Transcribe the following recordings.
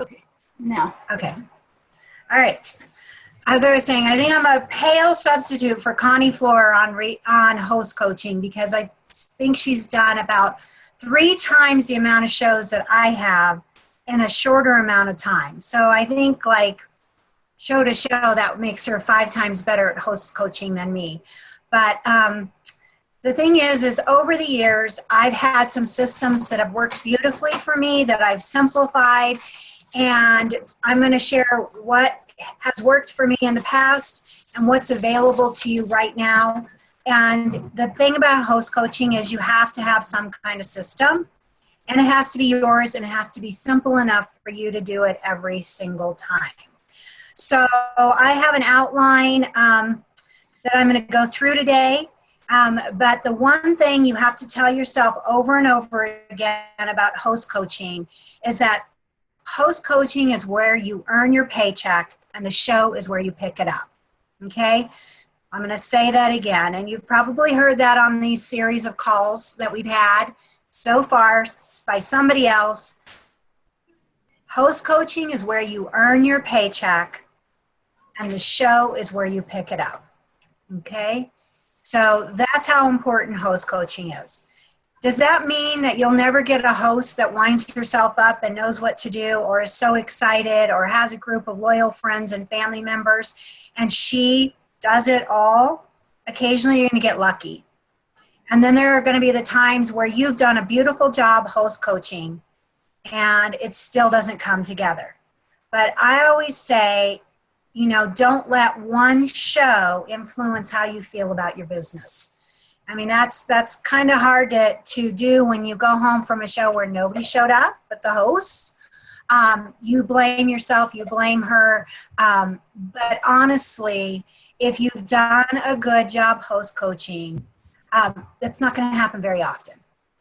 Okay, now. Okay. All right. As I was saying, I think I'm a pale substitute for Connie Floor on host coaching because I think she's done about 3 times the amount of shows that I have in a shorter amount of time. So I think like show to show that makes her 5 times better at host coaching than me. But the thing is over the years, I've had some systems that have worked beautifully for me that I've simplified, and I'm going to share what has worked for me in the past and what's available to you right now. And the thing about host coaching is you have to have some kind of system, and it has to be yours, and it has to be simple enough for you to do it every single time. So I have an outline that I'm going to go through today. But the one thing you have to tell yourself over and over again about host coaching is that host coaching is where you earn your paycheck and the show is where you pick it up. Okay? I'm going to say that again. And you've probably heard that on these series of calls that we've had so far by somebody else. Host coaching is where you earn your paycheck and the show is where you pick it up. Okay? So that's how important host coaching is. Does that mean that you'll never get a host that winds herself up and knows what to do or is so excited or has a group of loyal friends and family members and she does it all? Occasionally you're going to get lucky. And then there are going to be the times where you've done a beautiful job host coaching and it still doesn't come together. But I always say, you know, don't let one show influence how you feel about your business. I mean, that's kind of hard to do when you go home from a show where nobody showed up but the host. You blame yourself, you blame her. But honestly, if you've done a good job host coaching, that's not going to happen very often.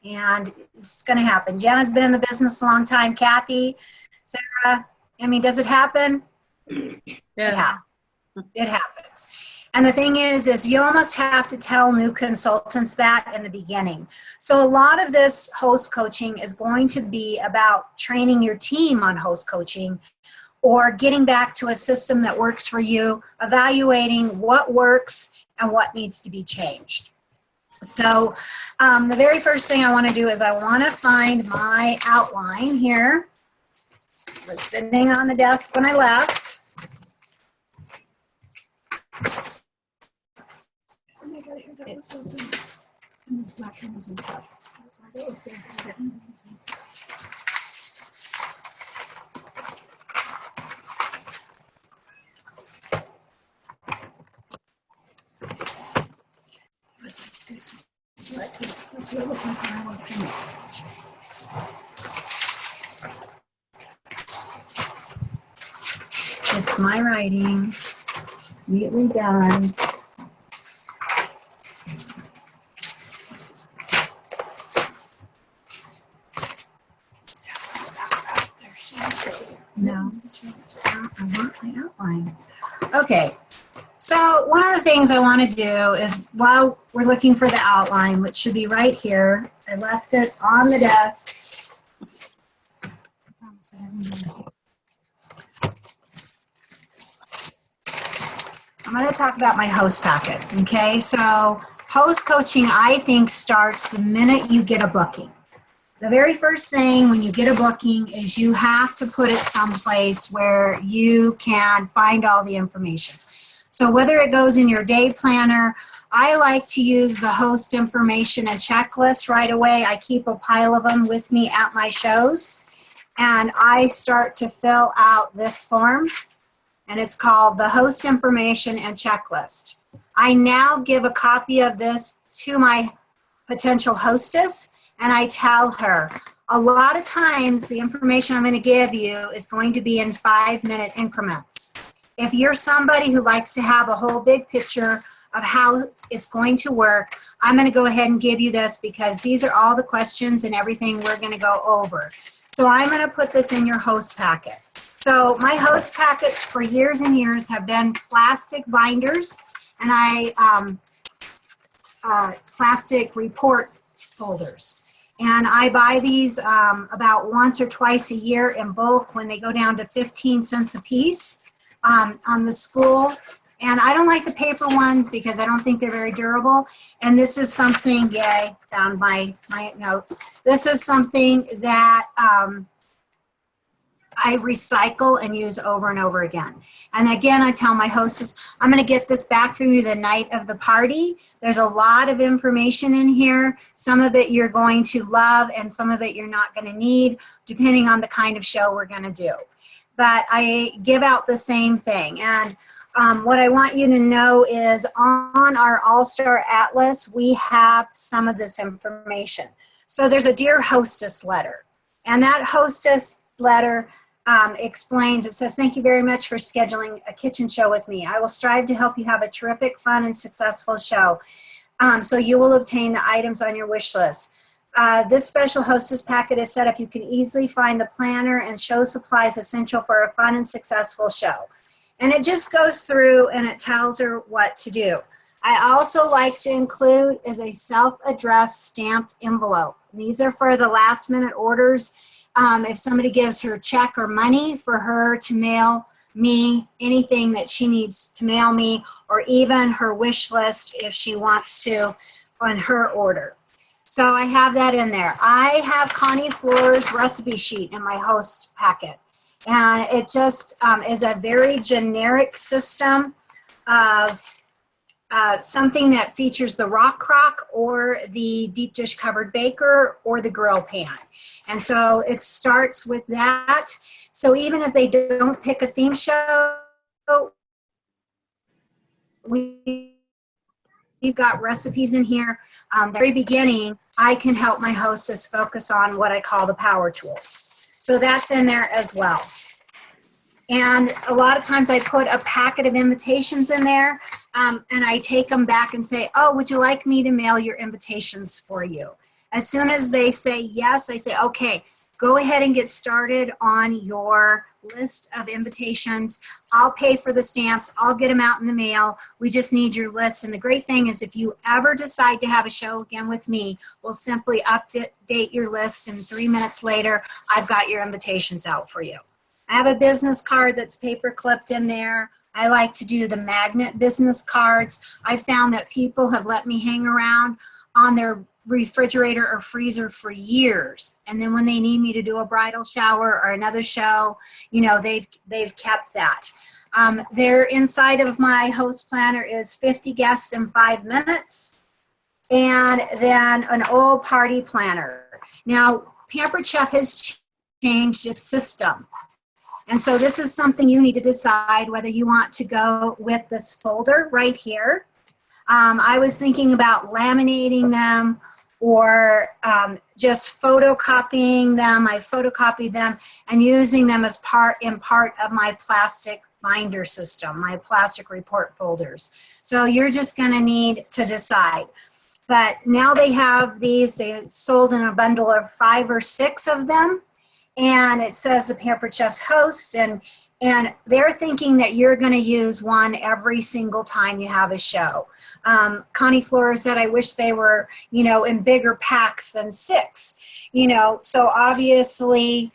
And it's going to happen. Jenna's been in the business a long time. Kathy, Sarah, I mean, does it happen? Yes. It happens. And the thing is you almost have to tell new consultants that in the beginning. So a lot of this host coaching is going to be about training your team on host coaching or getting back to a system that works for you, evaluating what works and what needs to be changed. So the very first thing I want to do is I want to find my outline here. It was sitting on the desk when I left. It's my writing, neatly done. No, I want my outline. Okay, so one of the things I want to do is while we're looking for the outline, which should be right here, I left it on the desk. I'm going to talk about my host packet, okay? So host coaching, I think, starts the minute you get a booking. The very first thing when you get a booking is you have to put it someplace where you can find all the information. So whether it goes in your day planner, I like to use the host information and checklist right away. I keep a pile of them with me at my shows, and I start to fill out this form, and it's called the host information and checklist. I now give a copy of this to my potential hostess, and I tell her, a lot of times the information I'm going to give you is going to be in 5-minute increments. If you're somebody who likes to have a whole big picture of how it's going to work, I'm going to go ahead and give you this because these are all the questions and everything we're going to go over. So I'm going to put this in your host packet. So my host packets for years and years have been plastic binders, and plastic report folders. And I buy these about once or twice a year in bulk when they go down to 15 cents a piece on the school. And I don't like the paper ones because I don't think they're very durable. And this is something, yay, found my notes. This is something that I recycle and use over and over again. And again, I tell my hostess, I'm going to get this back from you the night of the party. There's a lot of information in here. Some of it you're going to love and some of it you're not going to need, depending on the kind of show we're going to do. But I give out the same thing. And what I want you to know is on our All-Star Atlas, we have some of this information. So there's a Dear Hostess letter. And that hostess letter explains, it says, thank you very much for scheduling a kitchen show with me. I will strive to help you have a terrific, fun, and successful show. So you will obtain the items on your wish list. This special hostess packet is set up. You can easily find the planner and show supplies essential for a fun and successful show. And it just goes through and it tells her what to do. I also like to include is a self-addressed stamped envelope. These are for the last minute orders. If somebody gives her a check or money for her to mail me anything that she needs to mail me, or even her wish list if she wants to on her order. So I have that in there. I have Connie Floor's recipe sheet in my host packet. And it just is a very generic system of something that features the rock crock or the deep dish covered baker or the grill pan. And so it starts with that. So even if they don't pick a theme show, we've got recipes in here. The very beginning, I can help my hostess focus on what I call the power tools. So that's in there as well. And a lot of times I put a packet of invitations in there and I take them back and say, oh, would you like me to mail your invitations for you? As soon as they say yes, I say, okay, go ahead and get started on your list of invitations. I'll pay for the stamps. I'll get them out in the mail. We just need your list. And the great thing is if you ever decide to have a show again with me, we'll simply update your list and 3 minutes later, I've got your invitations out for you. I have a business card that's paper clipped in there. I like to do the magnet business cards. I found that people have let me hang around on their refrigerator or freezer for years. And then when they need me to do a bridal shower or another show, you know, they've kept that. There inside of my host planner is 50 guests in 5 minutes. And then an old party planner. Now, Pampered Chef has changed its system. And so this is something you need to decide whether you want to go with this folder right here. I was thinking about laminating them or just photocopying them. I photocopied them and using them as part of my plastic binder system, my plastic report folders. So you're just going to need to decide. But now they have these, they sold in a bundle of 5 or 6 of them. And it says the Pampered Chef's host, and they're thinking that you're going to use one every single time you have a show. Connie Floor said, I wish they were, you know, in bigger packs than 6, you know. So obviously,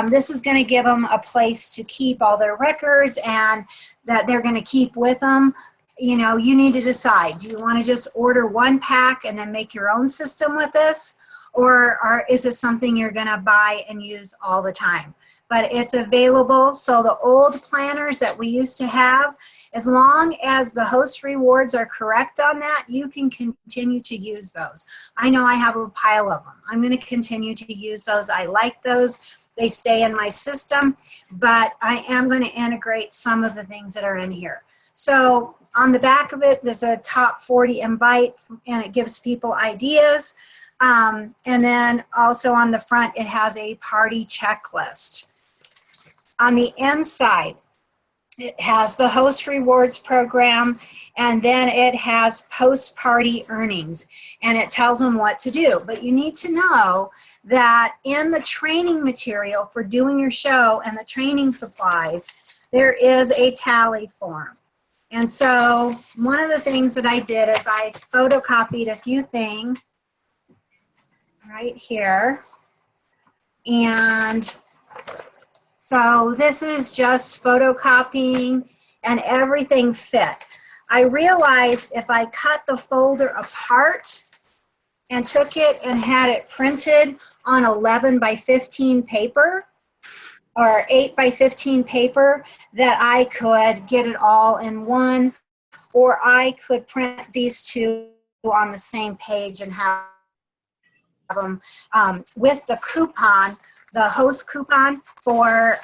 this is going to give them a place to keep all their records and that they're going to keep with them. You know, you need to decide. Do you want to just order 1 pack and then make your own system with this? Or is it something you're going to buy and use all the time? But it's available. So the old planners that we used to have, as long as the host rewards are correct on that, you can continue to use those. I know I have a pile of them. I'm going to continue to use those. I like those. They stay in my system, but I am going to integrate some of the things that are in here. So on the back of it, there's a top 40 invite, and it gives people ideas. And then also on the front, it has a party checklist. On the inside, it has the host rewards program, and then it has post-party earnings, and it tells them what to do. But you need to know that in the training material for doing your show and the training supplies, there is a tally form. And so one of the things that I did is I photocopied a few things. right here. And so this is just photocopying and everything fit. I realized if I cut the folder apart and took it and had it printed on 11 by 15 paper or 8 by 15 paper, that I could get it all in one, or I could print these two on the same page and have them with the coupon, the host coupon for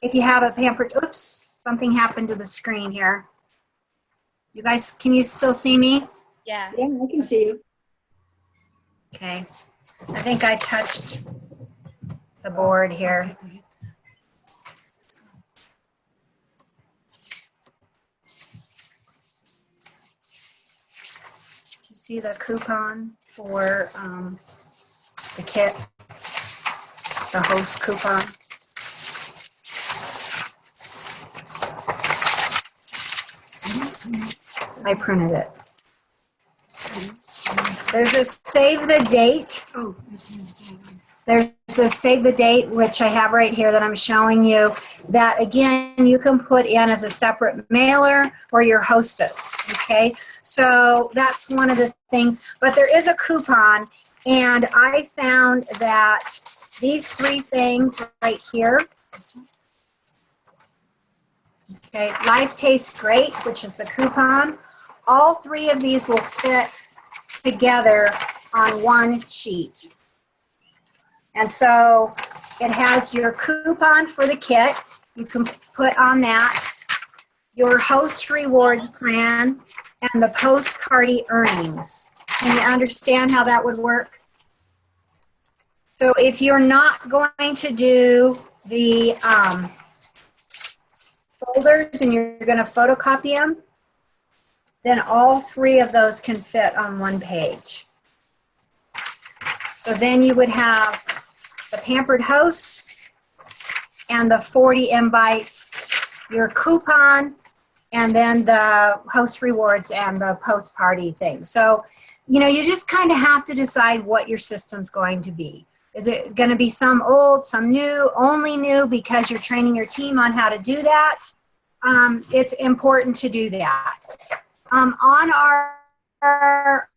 if you have a pampered, oops, something happened to the screen here. You guys, can you still see me? Yeah. Yeah, I can see you. Okay, I think I touched the board here. Do you see the coupon for the kit, the host coupon? I printed it. There's a save the date. Oh, There's a save the date, which I have right here that I'm showing you, that again, you can put in as a separate mailer or your hostess, okay? So that's one of the things, but there is a coupon, and I found that these three things right here, okay, Life Tastes Great, which is the coupon, all three of these will fit together on one sheet. And so it has your coupon for the kit. You can put on that, your host rewards plan, and the post-party earnings. Can you understand how that would work? So if you're not going to do the folders and you're going to photocopy them, then all three of those can fit on one page. So then you would have the pampered hosts and the 40 invites, your coupon, and then the host rewards and the post-party thing. So, you know, you just kind of have to decide what your system's going to be. Is it going to be some old, some new, only new because you're training your team on how to do that? It's important to do that. On our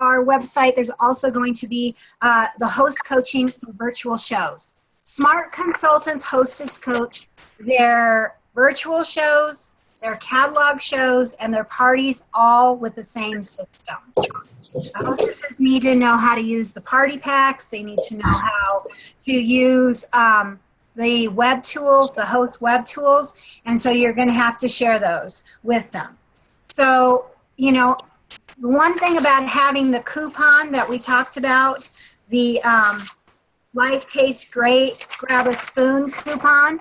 website, there's also going to be the host coaching for virtual shows. Smart Consultants Hostess Coach their virtual shows, their catalog shows, and their parties all with the same system. The hostesses need to know how to use the party packs. They need to know how to use the web tools, the host web tools, and so you're going to have to share those with them. So, you know, the one thing about having the coupon that we talked about, the Life Tastes Great Grab a Spoon coupon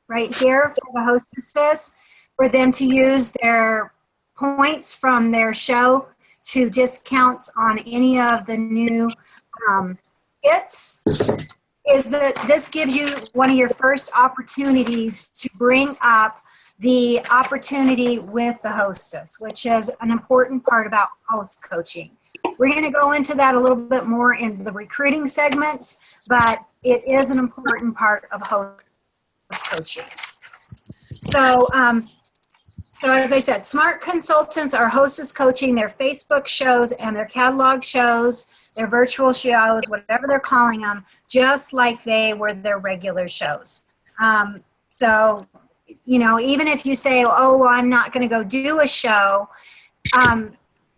right here for the hostesses, for them to use their points from their show to discounts on any of the new kits, is that this gives you one of your first opportunities to bring up the opportunity with the hostess, which is an important part about host coaching. We're going to go into that a little bit more in the recruiting segments, but it is an important part of host coaching. So, so as I said, Smart Consultants are hostess coaching their Facebook shows and their catalog shows, their virtual shows, whatever they're calling them, just like they were their regular shows. So, you know, even if you say, oh, well, I'm not going to go do a show,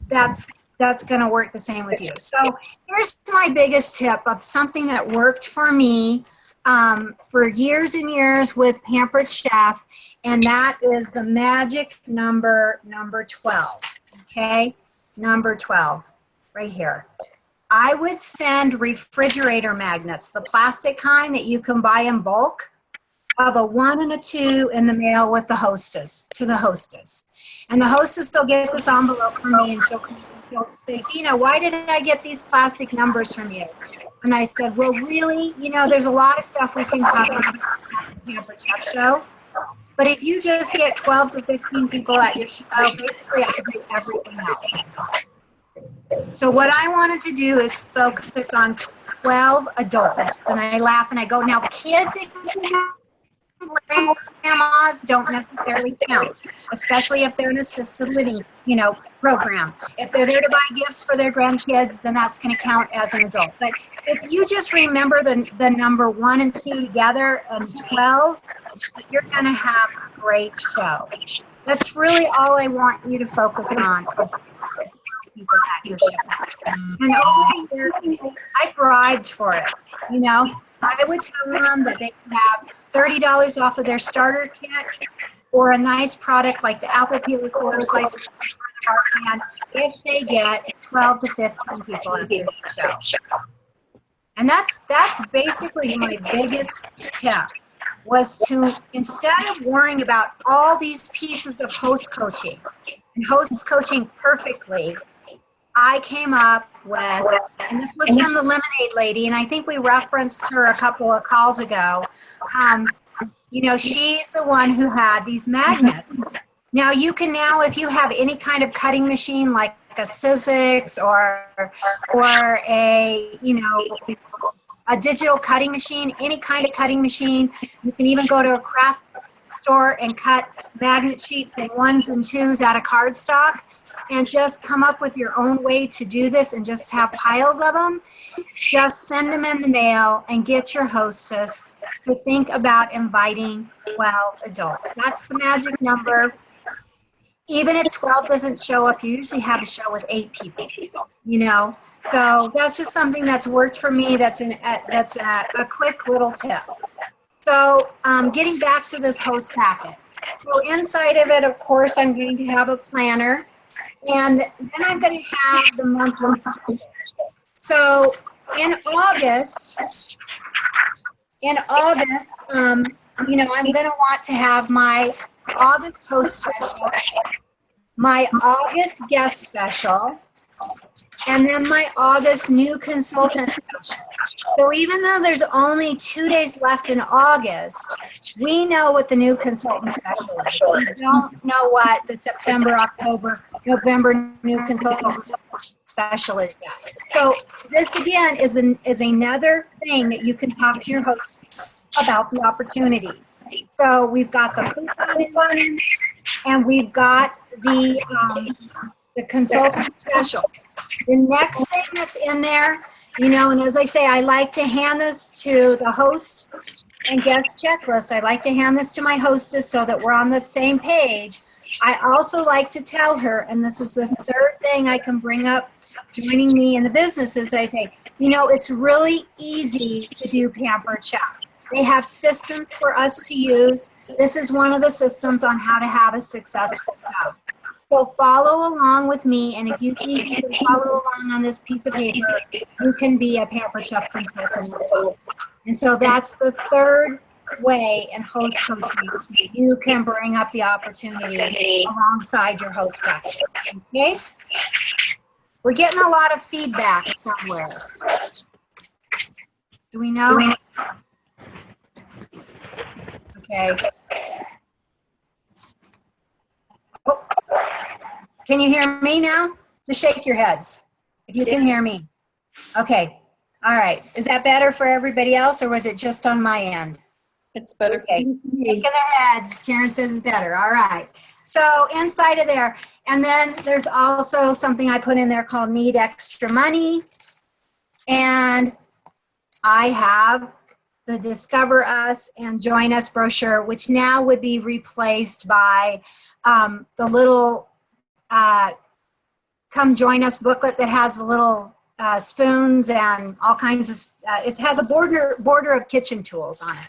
that's going to work the same with you. So here's my biggest tip of something that worked for me for years and years with Pampered Chef, and that is the magic number 12, okay? Number 12, right here. I would send refrigerator magnets, the plastic kind that you can buy in bulk, of a 1 and a 2 in the mail with the hostess, to the hostess. And the hostess will get this envelope from me and she'll say, Deena, why did I get these plastic numbers from you? And I said, well, really, you know, there's a lot of stuff we can cover on the Pampered Chef show. But if you just get 12 to 15 people at your show, basically I do everything else. So what I wanted to do is focus on 12 adults. And I laugh and I go, now kids and grandmas don't necessarily count, especially if they're an assisted living, program. If they're there to buy gifts for their grandkids, then that's going to count as an adult. But if you just remember the number 1 and 2 together and 12, you're going to have a great show. That's really all I want you to focus on is people at your show. And over here, I bribed for it, I would tell them that they could have $30 off of their starter kit or a nice product like the apple peeler quarter slice can if they get 12 to 15 people at the show. And that's basically my biggest tip, was to, instead of worrying about all these pieces of host coaching and host coaching perfectly, I came up with, and this was from the Lemonade Lady, and I think we referenced her a couple of calls ago. She's the one who had these magnets. Now you can if you have any kind of cutting machine like a Sizzix or a digital cutting machine, any kind of cutting machine, you can even go to a craft store and cut magnet sheets in 1s and 2s out of cardstock, and just come up with your own way to do this and just have piles of them. Just send them in the mail and get your hostess to think about inviting 12 adults. That's the magic number. Even if 12 doesn't show up, you usually have a show with 8 people, So that's just something that's worked for me. That's a quick little tip. So getting back to this host packet. So inside of it, of course, I'm going to have a planner. And then I'm going to have the monthly schedule. So in August, I'm going to want to have my August host special, my August guest special, and then my August new consultant special. So even though there's only 2 days left in August, we know what the new consultant special is. We don't know what the September, October, November new consultant special is yet. So this again is another thing that you can talk to your hosts about the opportunity. So we've got the coupon in, and we've got the consultant special. The next thing that's in there, and as I say, I like to hand this to the host and guest checklist. I like to hand this to my hostess so that we're on the same page. I also like to tell her, and this is the third thing I can bring up joining me in the business, is I say, it's really easy to do Pampered Chef. They have systems for us to use. This is one of the systems on how to have a successful show. So follow along with me, and if you think you can follow along on this piece of paper, you can be a Pampered Chef consultant as well. And so that's the third way in host coaching you can bring up the opportunity alongside your host package. Okay? We're getting a lot of feedback somewhere. Do we know? Okay. Oh. Can you hear me now? Just shake your heads if you can hear me. Okay. All right. Is that better for everybody else, or was it just on my end? It's better. Okay. Shaking their heads. Karen says it's better. All right. So inside of there, and then there's also something I put in there called Need Extra Money. And I have the Discover Us and Join Us brochure, which now would be replaced by the little Come Join Us booklet that has the little spoons and all kinds of, it has a border of kitchen tools on it.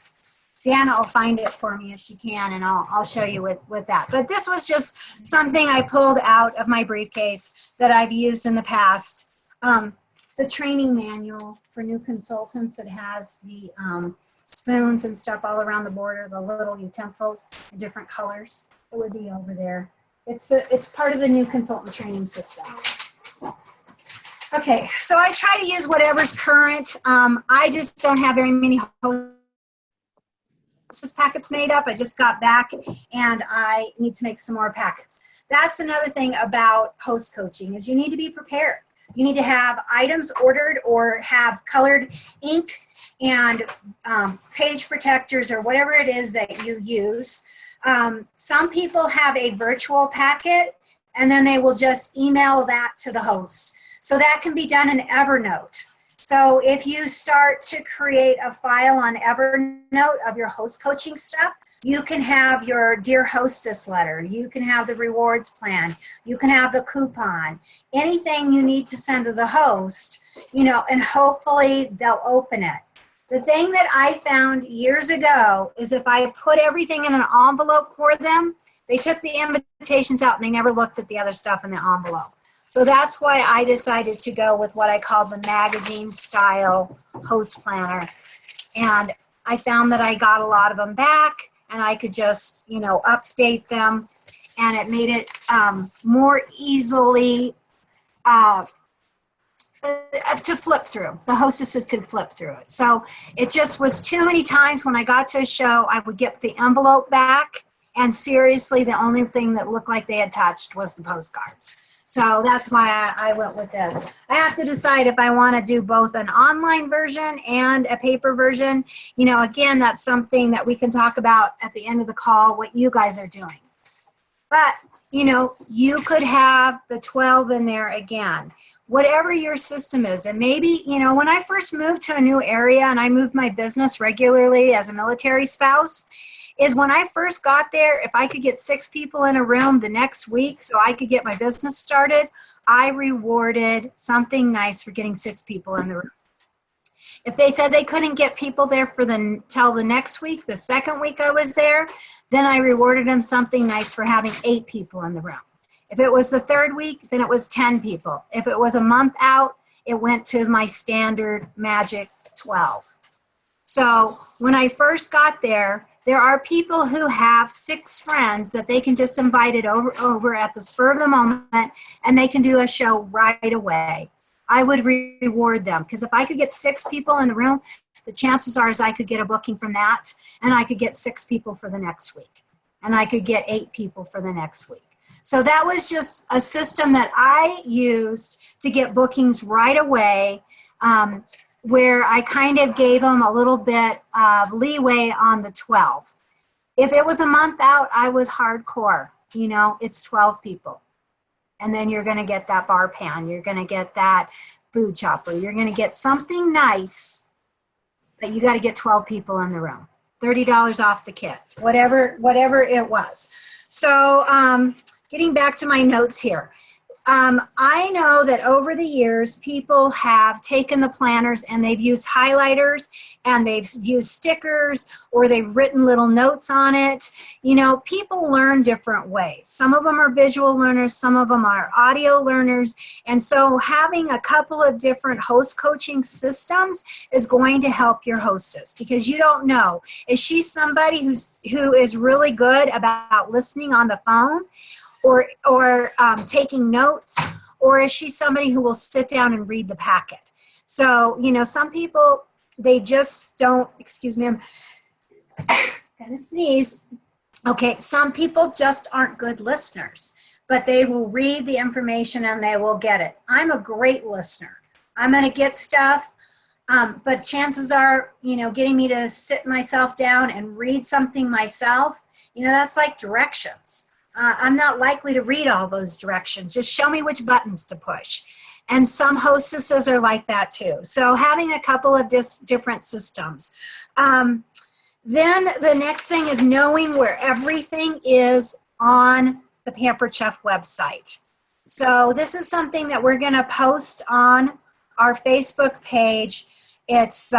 Deena will find it for me if she can, and I'll show you with that. But this was just something I pulled out of my briefcase that I've used in the past. The training manual for new consultants, it has the spoons and stuff all around the border, the little utensils in different colors. It would be over there. It's part of the new consultant training system. Okay, so I try to use whatever's current. I just don't have very many hostess packets made up. I just got back and I need to make some more packets. That's another thing about host coaching is you need to be prepared. You need to have items ordered or have colored ink and page protectors or whatever it is that you use. Some people have a virtual packet and then they will just email that to the host. So that can be done in Evernote. So if you start to create a file on Evernote of your host coaching stuff, you can have your Dear Hostess letter. You can have the rewards plan. You can have the coupon. Anything you need to send to the host, you know, and hopefully they'll open it. The thing that I found years ago is if I put everything in an envelope for them, they took the invitations out and they never looked at the other stuff in the envelope. So that's why I decided to go with what I call the magazine style host planner. And I found that I got a lot of them back and I could just, you know, update them, and it made it more easily to flip through. The hostesses could flip through it. So it just was too many times when I got to a show, I would get the envelope back, and seriously, the only thing that looked like they had touched was the postcards. So that's why I went with this. I have to decide if I want to do both an online version and a paper version. You know, again, that's something that we can talk about at the end of the call, what you guys are doing. But, you know, you could have the 12 in there again, whatever your system is. And maybe, you know, when I first moved to a new area and I moved my business regularly as a military spouse, is when I first got there, if I could get 6 people in a room the next week so I could get my business started, I rewarded something nice for getting 6 people in the room. If they said they couldn't get people there for till the next week, the second week I was there, then I rewarded them something nice for having 8 people in the room. If it was the third week, then it was 10 people. If it was a month out, it went to my standard magic 12. So when I first got there are people who have 6 friends that they can just invite it over at the spur of the moment, and they can do a show right away. I would reward them, because if I could get 6 people in the room, the chances are is I could get a booking from that, and I could get 6 people for the next week, and I could get 8 people for the next week. So that was just a system that I used to get bookings right away, where I kind of gave them a little bit of leeway on the 12. If it was a month out, I was hardcore. You know, it's 12 people. And then you're going to get that bar pan. You're going to get that food chopper. You're going to get something nice, but you got to get 12 people in the room. $30 off the kit, whatever it was. So getting back to my notes here. I know that over the years, people have taken the planners and they've used highlighters and they've used stickers, or they've written little notes on it. You know, people learn different ways. Some of them are visual learners, some of them are audio learners. And so having a couple of different host coaching systems is going to help your hostess, because you don't know, is she somebody who is really good about listening on the phone, or taking notes, or is she somebody who will sit down and read the packet? So, you know, some people, they just don't, excuse me, I'm gonna sneeze. Okay, some people just aren't good listeners, but they will read the information and they will get it. I'm a great listener. I'm gonna get stuff, but chances are, you know, getting me to sit myself down and read something myself, you know, that's like directions. I'm not likely to read all those directions. Just show me which buttons to push. And some hostesses are like that too. So having a couple of different systems. Then the next thing is knowing where everything is on the Pampered Chef website. So this is something that we're going to post on our Facebook page. It's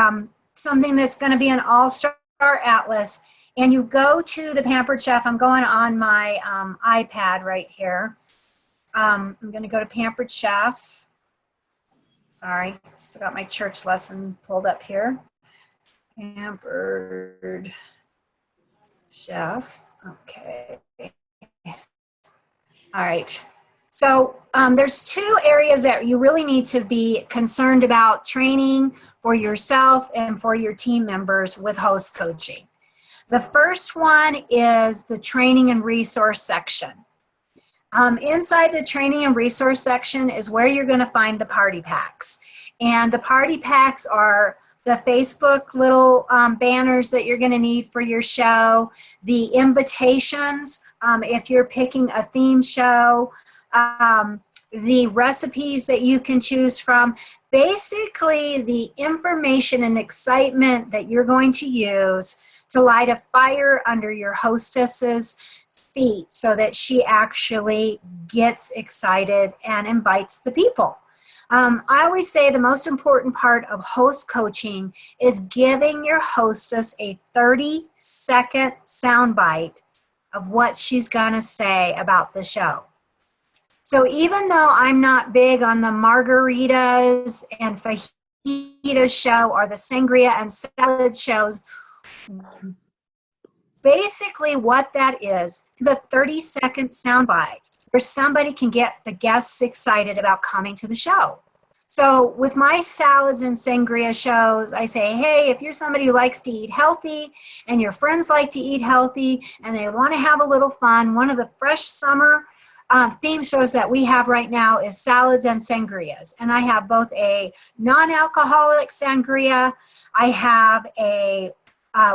something that's going to be an all-star atlas. And you go to the Pampered Chef. I'm going on my iPad right here. I'm going to go to Pampered Chef. Sorry, still got my church lesson pulled up here. Pampered Chef. Okay. All right. So there's 2 areas that you really need to be concerned about training for yourself and for your team members with host coaching. The first one is the training and resource section. Inside the training and resource section is where you're going to find the party packs. And the party packs are the Facebook little banners that you're going to need for your show, the invitations if you're picking a theme show, the recipes that you can choose from, basically the information and excitement that you're going to use to light a fire under your hostess's feet so that she actually gets excited and invites the people. I always say the most important part of host coaching is giving your hostess a 30-second soundbite of what she's going to say about the show. So even though I'm not big on the margaritas and fajitas show or the sangria and salad shows, basically what that is a 30-second soundbite where somebody can get the guests excited about coming to the show. So with my salads and sangria shows, I say, hey, if you're somebody who likes to eat healthy and your friends like to eat healthy and they want to have a little fun, one of the fresh summer theme shows that we have right now is salads and sangrias. And I have both a non-alcoholic sangria, I have a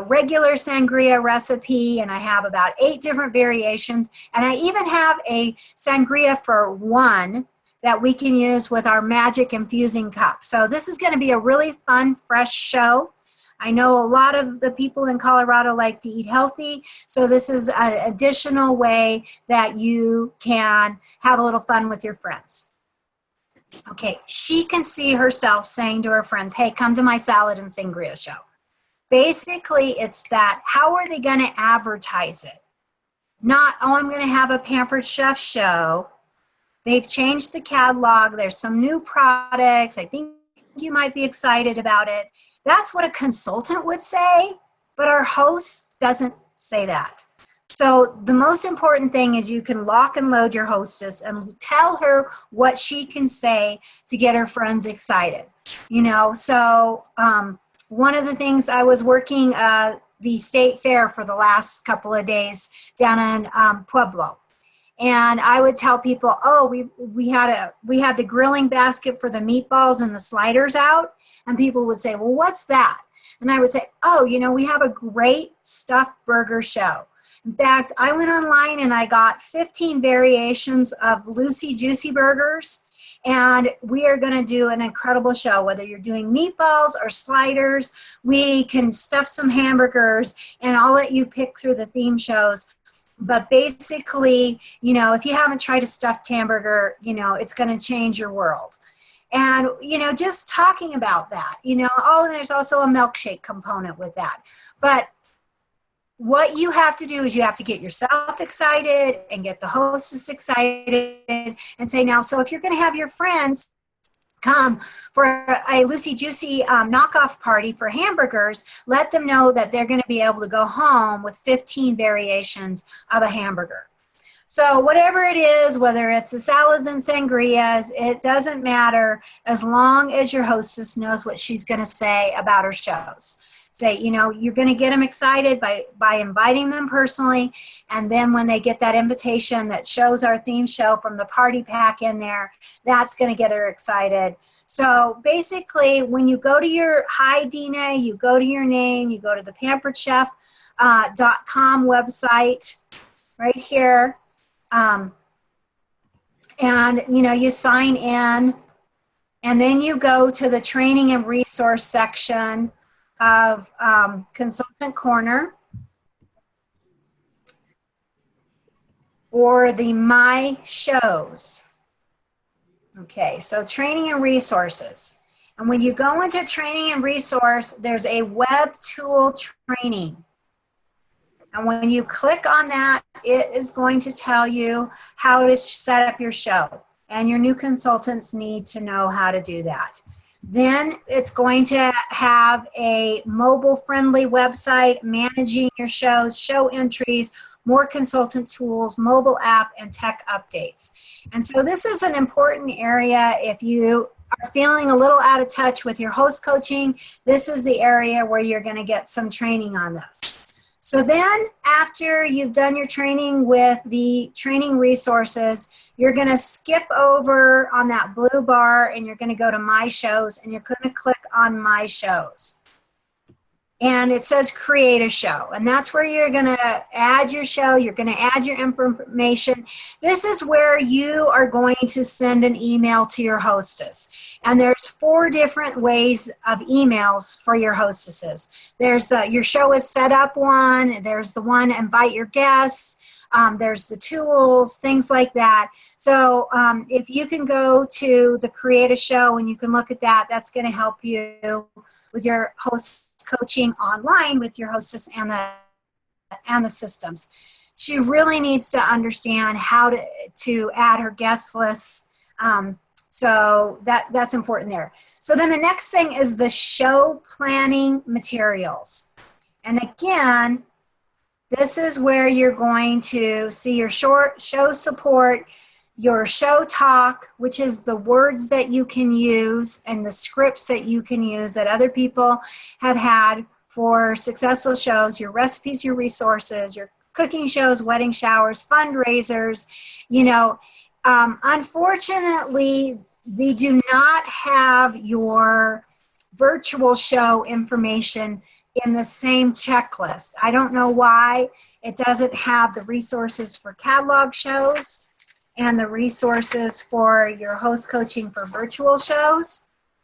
regular sangria recipe, and I have about 8 different variations. And I even have a sangria for one that we can use with our magic infusing cup. So this is going to be a really fun, fresh show. I know a lot of the people in Colorado like to eat healthy, so this is an additional way that you can have a little fun with your friends. Okay, she can see herself saying to her friends, hey, come to my salad and sangria show. Basically, it's that, how are they going to advertise it? Not, oh, I'm going to have a Pampered Chef show. They've changed the catalog. There's some new products. I think you might be excited about it. That's what a consultant would say, but our host doesn't say that. So the most important thing is you can lock and load your hostess and tell her what she can say to get her friends excited. You know, so one of the things, I was working the state fair for the last couple of days down in Pueblo. And I would tell people, oh, we had the grilling basket for the meatballs and the sliders out. And people would say, well, what's that? And I would say, oh, you know, we have a great stuffed burger show. In fact, I went online and I got 15 variations of Lucy Juicy Burgers. And we are going to do an incredible show, whether you're doing meatballs or sliders. We can stuff some hamburgers, and I'll let you pick through the theme shows. But basically, you know, if you haven't tried a stuffed hamburger, you know, it's going to change your world. And, you know, just talking about that, you know, oh, and there's also a milkshake component with that. But what you have to do is you have to get yourself excited and get the hostess excited and say, now, so if you're going to have your friends come for a Lucy Juicy knockoff party for hamburgers, let them know that they're going to be able to go home with 15 variations of a hamburger. So whatever it is, whether it's the salads and sangrias, it doesn't matter as long as your hostess knows what she's going to say about her shows. Say, you know, you're going to get them excited by inviting them personally, and then when they get that invitation that shows our theme show from the party pack in there, that's going to get her excited. So basically, when you go to your, hi Deena, you go to your name, you go to the pamperedchef.com website right here, and you know, you sign in, and then you go to the training and resource section of Consultant Corner, or the My Shows. Okay, so training and resources. And when you go into training and resource, there's a web tool training. And when you click on that, it is going to tell you how to set up your show. And your new consultants need to know how to do that. Then it's going to have a mobile-friendly website managing your shows, show entries, more consultant tools, mobile app, and tech updates. And so this is an important area. If you are feeling a little out of touch with your host coaching, this is the area where you're going to get some training on this. So then after you've done your training with the training resources, you're going to skip over on that blue bar and you're going to go to My Shows and you're going to click on My Shows. And it says create a show. And that's where you're going to add your show. You're going to add your information. This is where you are going to send an email to your hostess. And there's 4 different ways of emails for your hostesses. There's the your show is set up one. There's the one invite your guests. There's the tools, things like that. So if you can go to the create a show and you can look at that, that's going to help you with your host coaching online with your hostess and the systems. She really needs to understand how to add her guest lists. So that's important there. So then the next thing is the show planning materials. And again, this is where you're going to see your short show support, your show talk, which is the words that you can use and the scripts that you can use that other people have had for successful shows, your recipes, your resources, your cooking shows, wedding showers, fundraisers. You know, unfortunately, they do not have your virtual show information in the same checklist. I don't know why it doesn't have the resources for catalog shows and the resources for your host coaching for virtual shows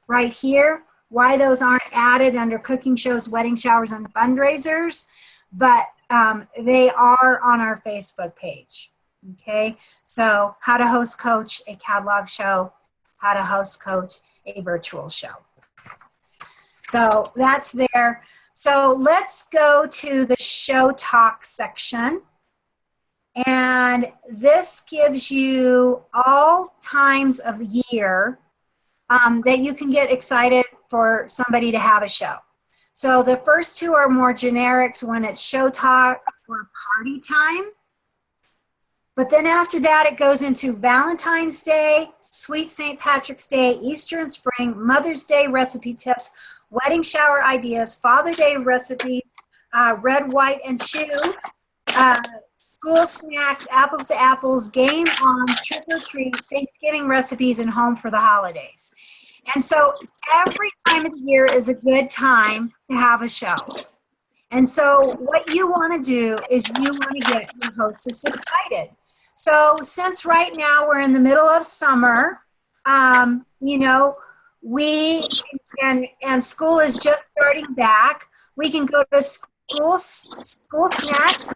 right here, why those aren't added under cooking shows, wedding showers, and fundraisers, but they are on our Facebook page, okay? So how to host coach a catalog show, how to host coach a virtual show. So that's there. So let's go to the show talk section. And this gives you all times of the year that you can get excited for somebody to have a show. So the first 2 are more generics when it's show talk or party time. But then after that, it goes into Valentine's Day, Sweet St. Patrick's Day, Easter and Spring, Mother's Day recipe tips, wedding shower ideas, Father's Day recipe, red, white, and chew, school snacks, apples to apples, game on, trick or treat, Thanksgiving recipes, and home for the holidays. And so every time of the year is a good time to have a show. And so what you want to do is you want to get your hostess excited. So since right now we're in the middle of summer, you know, and school is just starting back, we can go to school snacks,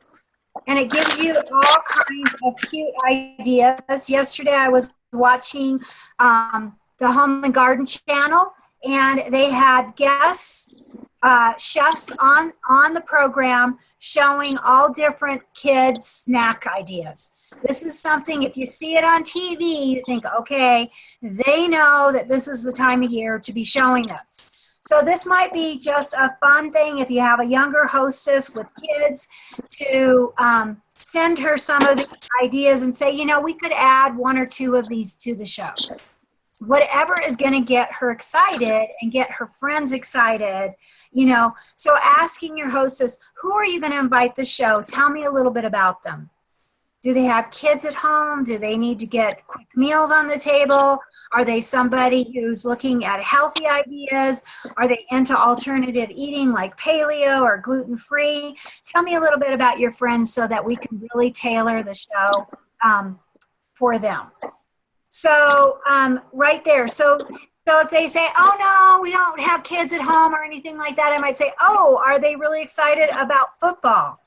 and it gives you all kinds of cute ideas. Yesterday I was watching the Home and Garden channel, and they had guests, chefs on the program showing all different kids' snack ideas. This is something, if you see it on TV, you think, okay, they know that this is the time of year to be showing us. So this might be just a fun thing if you have a younger hostess with kids to send her some of the ideas and say, you know, we could add 1 or 2 of these to the shows. Whatever is going to get her excited and get her friends excited, you know. So asking your hostess, who are you going to invite to the show? Tell me a little bit about them. Do they have kids at home? Do they need to get quick meals on the table? Are they somebody who's looking at healthy ideas? Are they into alternative eating like paleo or gluten-free? Tell me a little bit about your friends so that we can really tailor the show for them. So right there. So if they say, oh, no, we don't have kids at home or anything like that, I might say, oh, are they really excited about football?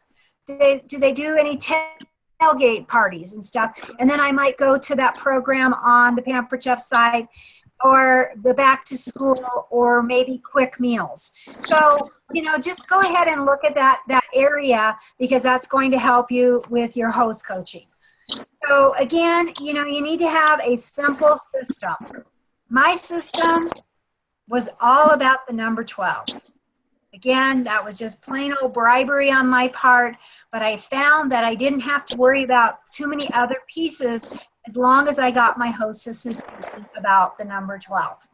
Do they do any tailgate parties and stuff? And then I might go to that program on the Pampered Chef site or the back to school or maybe quick meals. So, you know, just go ahead and look at that area because that's going to help you with your host coaching. So again, you know, you need to have a simple system. My system was all about the number 12. Again, that was just plain old bribery on my part, but I found that I didn't have to worry about too many other pieces as long as I got my hostesses thinking about the number 12.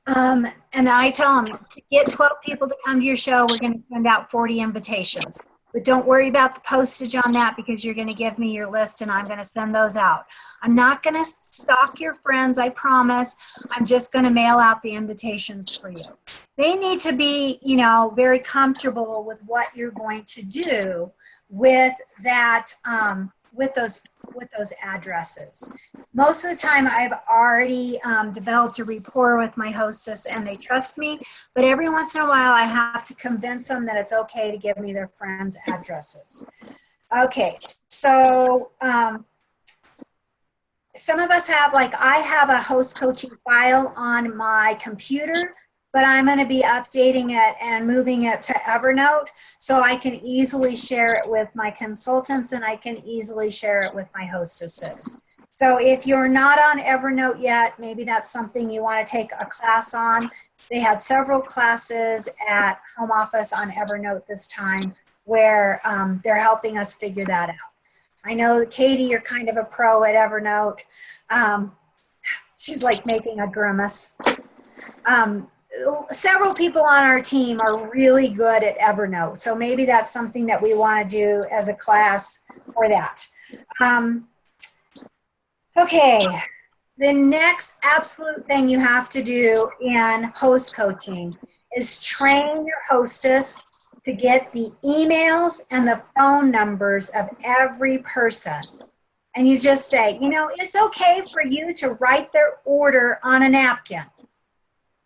And I tell them, to get 12 people to come to your show, we're going to send out 40 invitations. But don't worry about the postage on that, because you're going to give me your list and I'm going to send those out. I'm not going to stalk your friends, I promise. I'm just going to mail out the invitations for you. They need to be, you know, very comfortable with what you're going to do with that, with those addresses. Most of the time I've already developed a rapport with my hostess and they trust me, but every once in a while I have to convince them that it's okay to give me their friends' addresses. Okay, so some of us have, like I have a host coaching file on my computer, but I'm going to be updating it and moving it to Evernote so I can easily share it with my consultants and I can easily share it with my hostesses. So if you're not on Evernote yet, maybe that's something you want to take a class on. They had several classes at home office on Evernote this time where they're helping us figure that out. I know, Katie, you're kind of a pro at Evernote. She's like making a grimace. Several people on our team are really good at Evernote, so maybe that's something that we want to do as a class for that. Okay, the next absolute thing you have to do in host coaching is train your hostess to get the emails and the phone numbers of every person. And you just say, you know, it's okay for you to write their order on a napkin.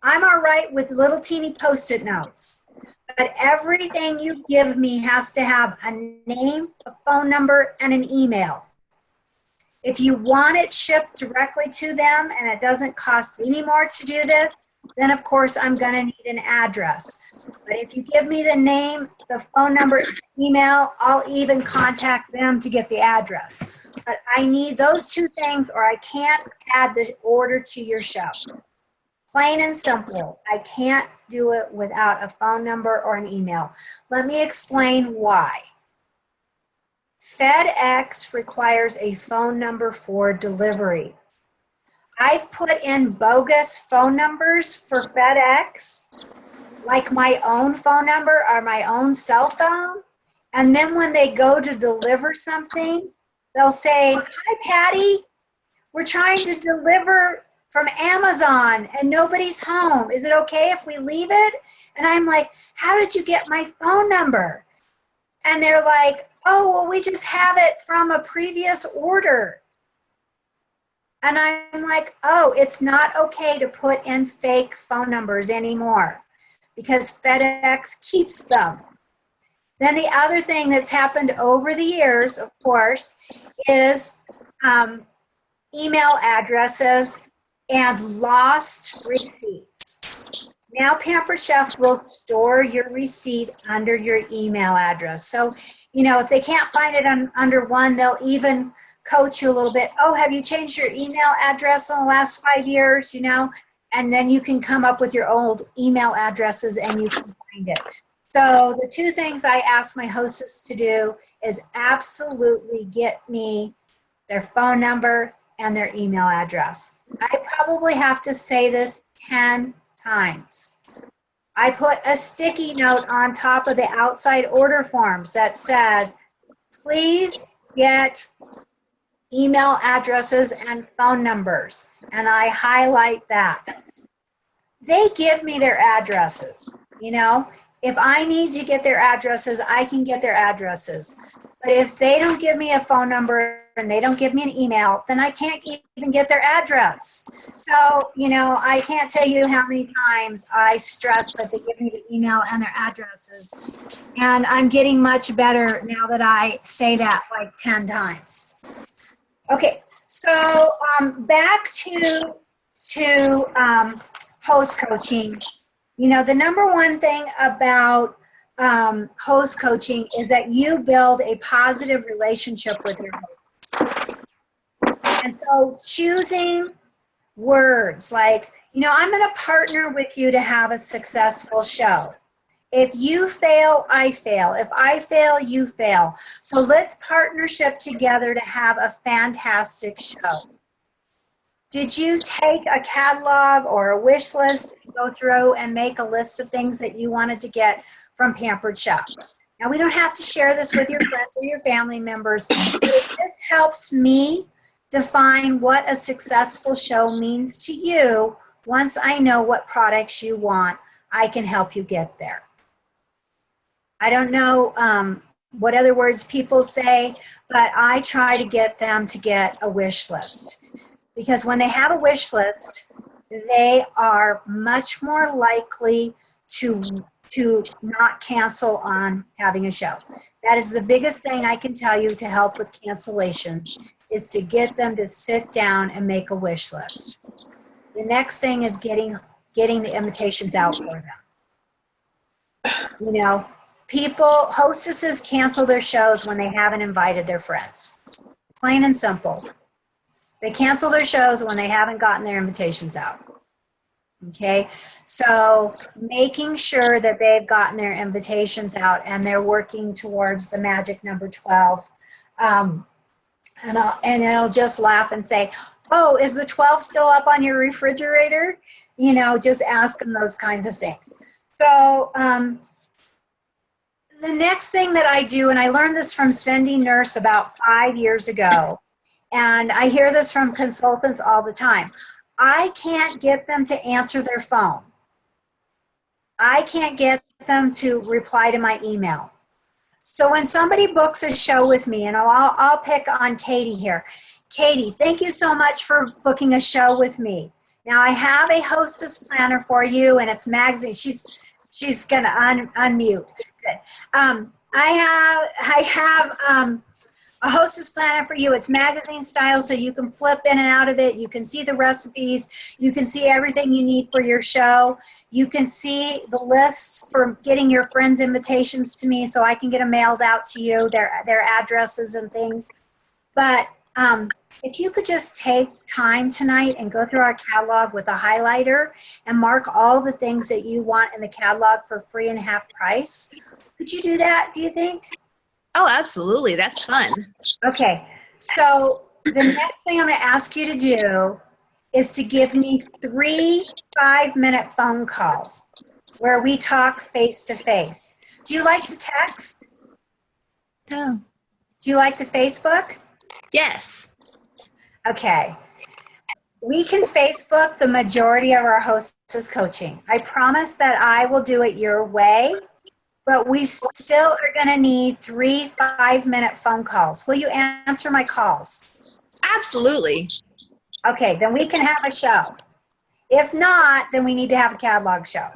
I'm all right with little teeny Post-it notes, but everything you give me has to have a name, a phone number, and an email. If you want it shipped directly to them and it doesn't cost any more to do this, then of course I'm going to need an address. But if you give me the name, the phone number, email, I'll even contact them to get the address. But I need those two things or I can't add the order to your show. Plain and simple. I can't do it without a phone number or an email. Let me explain why. FedEx requires a phone number for delivery. I've put in bogus phone numbers for FedEx, like my own phone number or my own cell phone. And then when they go to deliver something, they'll say, "Hi, Patty, we're trying to deliver from Amazon and nobody's home. Is it okay if we leave it?" And I'm like, "How did you get my phone number?" And they're like, "Oh, well, we just have it from a previous order." And I'm like, oh, it's not okay to put in fake phone numbers anymore because FedEx keeps them. Then the other thing that's happened over the years, of course, is email addresses and lost receipts. Now Pampered Chef will store your receipt under your email address. So, you know, if they can't find it under one, they'll even coach you a little bit. Oh, have you changed your email address in the last 5 years, you know? And then you can come up with your old email addresses and you can find it. So the two things I ask my hostess to do is absolutely get me their phone number and their email address. I probably have to say this 10 times. I put a sticky note on top of the outside order forms that says, please get email addresses and phone numbers, and I highlight that. They give me their addresses, you know. If I need to get their addresses, I can get their addresses. But if they don't give me a phone number and they don't give me an email, then I can't even get their address. So, you know, I can't tell you how many times I stress that they give me the email and their addresses. And I'm getting much better now that I say that like 10 times. Okay, so back to host coaching. You know, the number one thing about host coaching is that you build a positive relationship with your hosts. And so choosing words like, you know, I'm going to partner with you to have a successful show. If you fail, I fail. If I fail, you fail. So let's partnership together to have a fantastic show. Did you take a catalog or a wish list, go through and make a list of things that you wanted to get from Pampered Chef? Now, we don't have to share this with your friends or your family members, but if this helps me define what a successful show means to you, once I know what products you want, I can help you get there. I don't know what other words people say, but I try to get them to get a wish list. Because when they have a wish list, they are much more likely to not cancel on having a show. That is the biggest thing I can tell you to help with cancellation, is to get them to sit down and make a wish list. The next thing is getting the invitations out for them. You know, hostesses cancel their shows when they haven't invited their friends. Plain and simple. They cancel their shows when they haven't gotten their invitations out. Okay, so making sure that they've gotten their invitations out and they're working towards the magic number 12. And I'll just laugh and say, oh, is the 12 still up on your refrigerator? You know, just ask them those kinds of things. So the next thing that I do, and I learned this from Cindy Nurse about 5 years ago, and I hear this from consultants all the time. I can't get them to answer their phone. I can't get them to reply to my email. So when somebody books a show with me, and I'll pick on Katie here. Katie, thank you so much for booking a show with me. Now I have a hostess planner for you, and it's magazine. She's gonna unmute. Good. I have a hostess planner for you. It's magazine style, so you can flip in and out of it. You can see the recipes. You can see everything you need for your show. You can see the lists for getting your friends' invitations to me, so I can get them mailed out to you, their addresses and things. But if you could just take time tonight and go through our catalog with a highlighter and mark all the things that you want in the catalog for free and half price, could you do that, do you think? Oh, absolutely. That's fun. Okay, so the next thing I'm going to ask you to do is to give me 3 5-minute phone calls where we talk face to face. Do you like to text? No. Do you like to Facebook? Yes. Okay. We can Facebook the majority of our hostess coaching. I promise that I will do it your way. But we still are going to need 3 5-minute phone calls. Will you answer my calls? Absolutely. Okay, then we can have a show. If not, then we need to have a catalog show.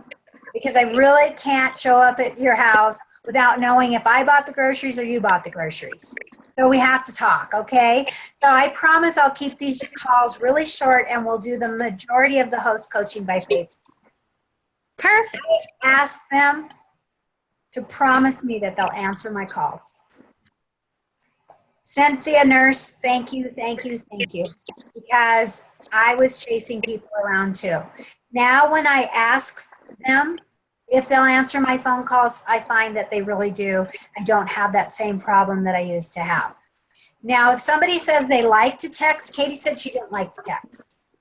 Because I really can't show up at your house without knowing if I bought the groceries or you bought the groceries. So we have to talk, okay? So I promise I'll keep these calls really short, and we'll do the majority of the host coaching by Facebook. Perfect. Ask them to promise me that they'll answer my calls. Cynthia Nurse, thank you. Because I was chasing people around too. Now when I ask them if they'll answer my phone calls, I find that they really do. I don't have that same problem that I used to have. Now, if somebody says they like to text, Katie said she didn't like to text.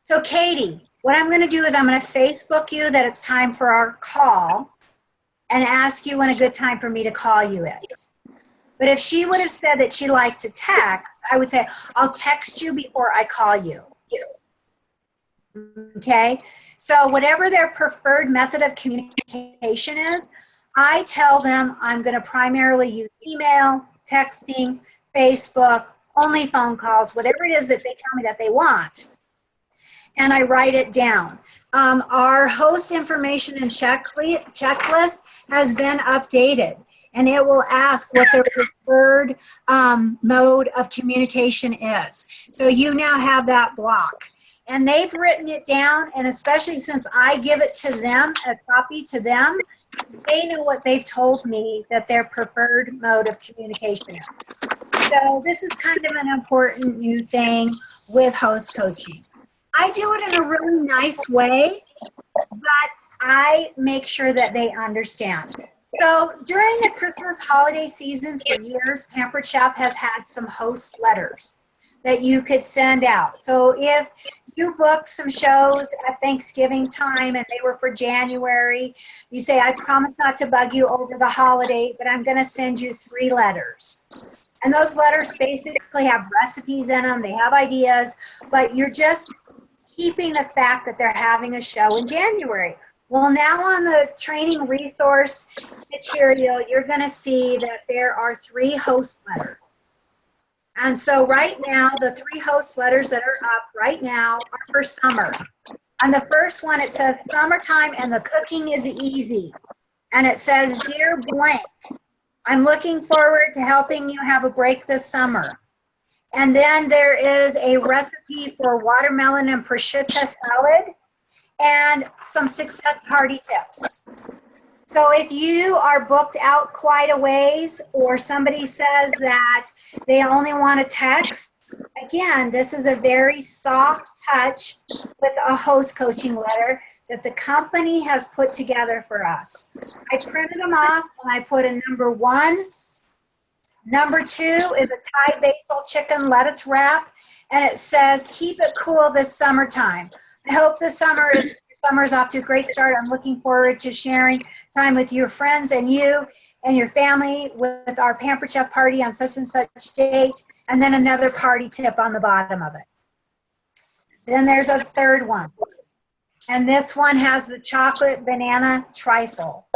So Katie, what I'm gonna do is I'm gonna Facebook you that it's time for our call, and ask you when a good time for me to call you is. But if she would have said that she liked to text, I would say, I'll text you before I call you. Okay? So whatever their preferred method of communication is, I tell them I'm going to primarily use email, texting, Facebook, only phone calls, whatever it is that they tell me that they want. And I write it down. Our host information and checklist has been updated, and it will ask what their preferred mode of communication is. So you now have that block. And they've written it down, and especially since I give it to them, a copy to them, they know what they've told me that their preferred mode of communication is. So this is kind of an important new thing with host coaching. I do it in a really nice way, but I make sure that they understand. So during the Christmas holiday season for years, Pampered Chef has had some host letters that you could send out. So if you booked some shows at Thanksgiving time and they were for January, you say, I promise not to bug you over the holiday, but I'm going to send you 3 letters. And those letters basically have recipes in them. They have ideas, but you're just keeping the fact that they're having a show in January. Well, now on the training resource material, you're going to see that there are 3 host letters. And so right now, the 3 host letters that are up right now are for summer. On the first one, it says summertime and the cooking is easy. And it says, Dear blank, I'm looking forward to helping you have a break this summer. And then there is a recipe for watermelon and prosciutto salad and some success party tips. So if you are booked out quite a ways, or somebody says that they only want a text, again, this is a very soft touch with a host coaching letter that the company has put together for us. I printed them off and I put a number 1. Number 2 is a Thai basil chicken lettuce wrap, and it says, keep it cool this summertime. I hope this summer is off to a great start. I'm looking forward to sharing time with your friends and you and your family with our Pamper Chef party on such and such date, and then another party tip on the bottom of it. Then there's a 3rd one, and this one has the chocolate banana trifle.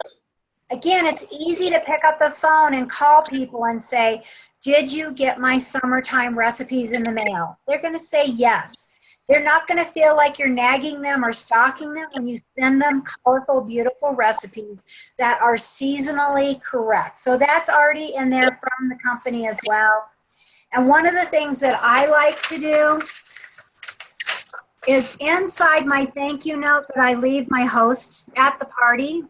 Again, it's easy to pick up the phone and call people and say, did you get my summertime recipes in the mail? They're going to say yes. They're not going to feel like you're nagging them or stalking them when you send them colorful, beautiful recipes that are seasonally correct. So that's already in there from the company as well. And one of the things that I like to do is inside my thank you note that I leave my hosts at the party.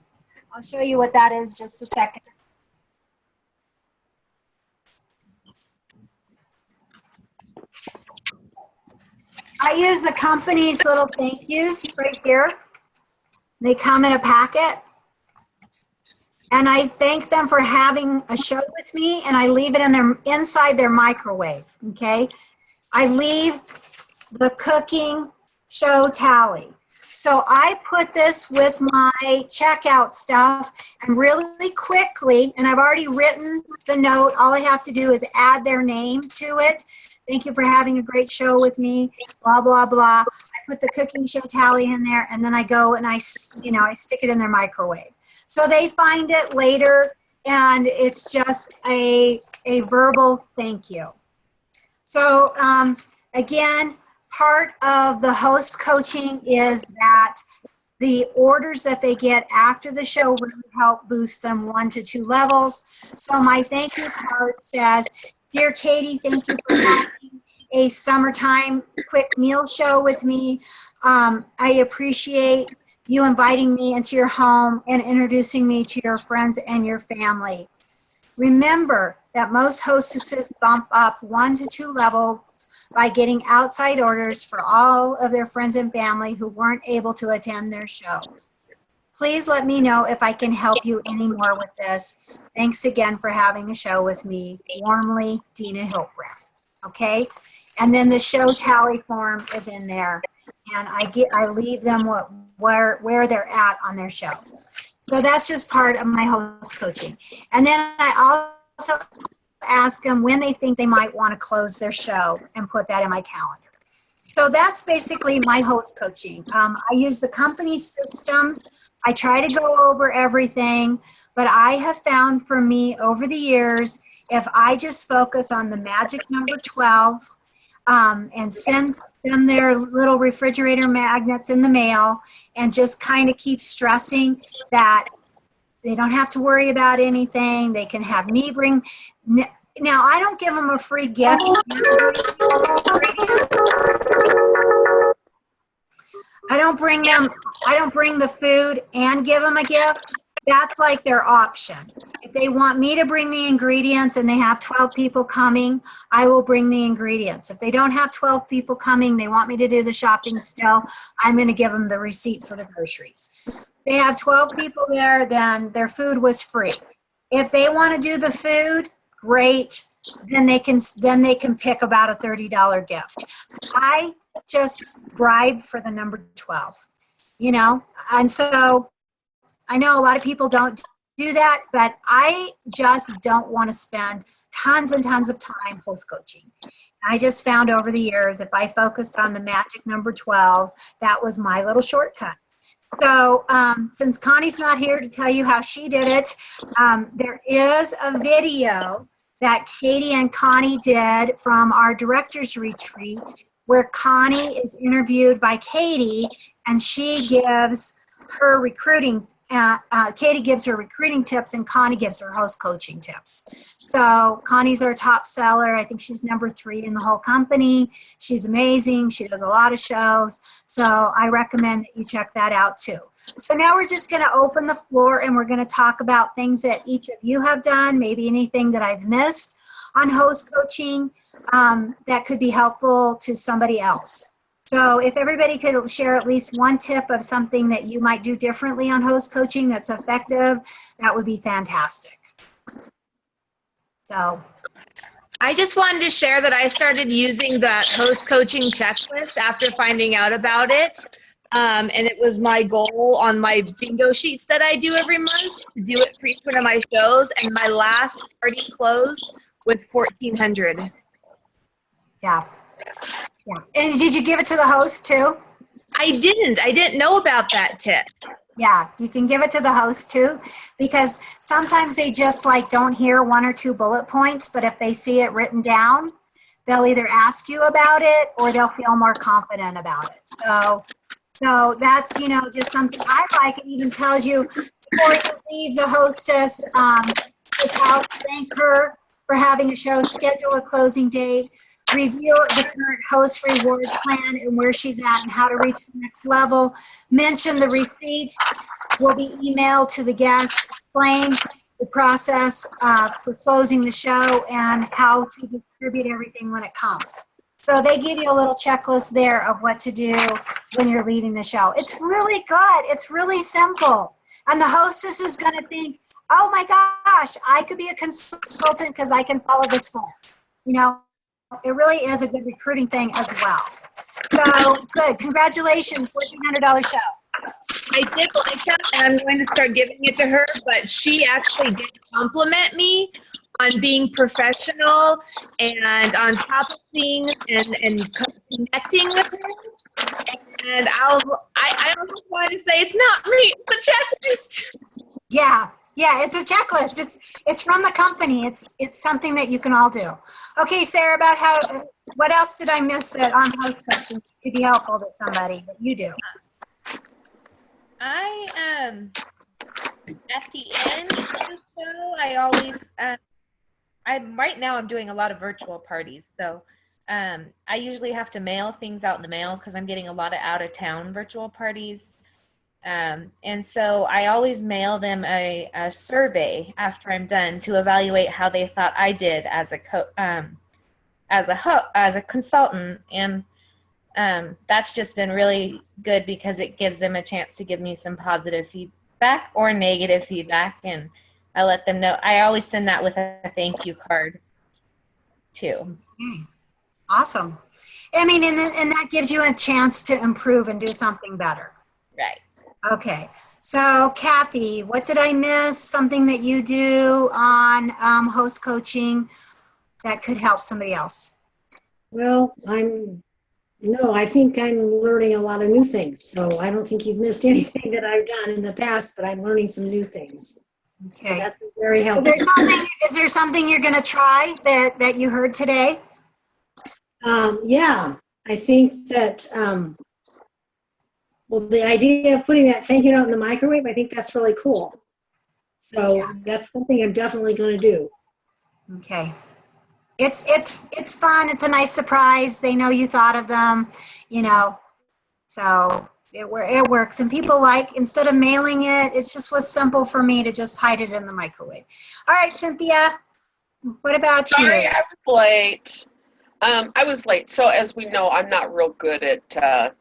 I'll show you what that is just a second. I use the company's little thank yous right here. They come in a packet. And I thank them for having a show with me, and I leave it in inside their microwave, okay? I leave the cooking show tally. So I put this with my checkout stuff, and really quickly, and I've already written the note, all I have to do is add their name to it. Thank you for having a great show with me, blah, blah, blah. I put the cooking show tally in there, and then I go and I stick it in their microwave. So they find it later, and it's just a verbal thank you. So again, part of the host coaching is that the orders that they get after the show really help boost them 1 to 2 levels. So my thank you card says, Dear Katie, thank you for having a summertime quick meal show with me. I appreciate you inviting me into your home and introducing me to your friends and your family. Remember that most hostesses bump up 1 to 2 levels by getting outside orders for all of their friends and family who weren't able to attend their show. Please let me know if I can help you any more with this. Thanks again for having a show with me. Warmly, Deena Hiltbrand. Okay? And then the show tally form is in there. And I leave them where they're at on their show. So that's just part of my host coaching. And then I also ask them when they think they might want to close their show and put that in my calendar. So that's basically my host coaching. I use the company systems. I try to go over everything, but I have found for me over the years, if I just focus on the magic number 12 and send them their little refrigerator magnets in the mail and just kind of keep stressing that they don't have to worry about anything. They can have me bring. Now, I don't give them a free gift. I don't bring the food and give them a gift. That's like their option. If they want me to bring the ingredients and they have 12 people coming, I will bring the ingredients. If they don't have 12 people coming, they want me to do the shopping still, I'm going to give them the receipt for the groceries. If they have 12 people there, then their food was free. If they want to do the food, great. Then they can pick about a $30 gift. I just bribe for the number 12, you know? And so I know a lot of people don't do that, but I just don't want to spend tons and tons of time host coaching. I just found over the years, if I focused on the magic number 12, that was my little shortcut. So since Connie's not here to tell you how she did it, there is a video that Katie and Connie did from our director's retreat where Connie is interviewed by Katie and she gives her recruiting Katie gives her recruiting tips and Connie gives her host coaching tips. So Connie's our top seller. I think she's number 3 in the whole company. She's amazing. She does a lot of shows. So I recommend that you check that out too. So now we're just going to open the floor and we're going to talk about things that each of you have done, maybe anything that I've missed on host coaching that could be helpful to somebody else. So if everybody could share at least one tip of something that you might do differently on host coaching that's effective, that would be fantastic. So I just wanted to share that I started using that host coaching checklist after finding out about it. And it was my goal on my bingo sheets that I do every month to do it for each one of my shows. And my last party closed with 1,400. yeah. Yeah. And did you give it to the host too? I didn't know about that tip. Yeah, you can give it to the host too, because sometimes they just like don't hear 1 or 2 bullet points, but if they see it written down, they'll either ask you about it or they'll feel more confident about it. So that's, you know, just something I like. It even tells you before you leave the hostess this house, thank her for having a show, schedule a closing date, review the current host reward plan and where she's at and how to reach the next level. Mention the receipt will be emailed to the guest. Explain the process for closing the show and how to distribute everything when it comes. So they give you a little checklist there of what to do when you're leaving the show. It's really good. It's really simple. And the hostess is going to think, oh my gosh, I could be a consultant because I can follow this form. You know, it really is a good recruiting thing as well. So good. Congratulations, $1,400 show. I did like that, and I'm going to start giving it to her, but she actually did compliment me on being professional and on top of things and connecting with her. And I almost wanted to say, it's not me, it's a checklist. Yeah. Yeah, it's a checklist. It's from the company. It's something that you can all do. Okay, Sarah, about what else did I miss that on host coaching could be helpful to somebody that you do? I at the end of the show, I always right now I'm doing a lot of virtual parties, so I usually have to mail things out in the mail because I'm getting a lot of out of town virtual parties. And so I always mail them a survey after I'm done to evaluate how they thought I did as a consultant, and that's just been really good because it gives them a chance to give me some positive feedback or negative feedback, and I let them know. I always send that with a thank you card too. Awesome. I mean, and that gives you a chance to improve and do something better. Right. Okay. So, Kathy, what did I miss? Something that you do on host coaching that could help somebody else? Well, I think I'm learning a lot of new things. So I don't think you've missed anything that I've done in the past, but I'm learning some new things. Okay. So that's very helpful. Is there something you're going to try that you heard today? Yeah, I think that, well, the idea of putting that thank you note in the microwave, I think that's really cool. So that's something I'm definitely going to do. Okay. It's fun. It's a nice surprise. They know you thought of them, you know, so it works. And people instead of mailing it, it just was simple for me to just hide it in the microwave. All right, Cynthia, what about you? Sorry, I was late. I was late. So as we know, I'm not real good at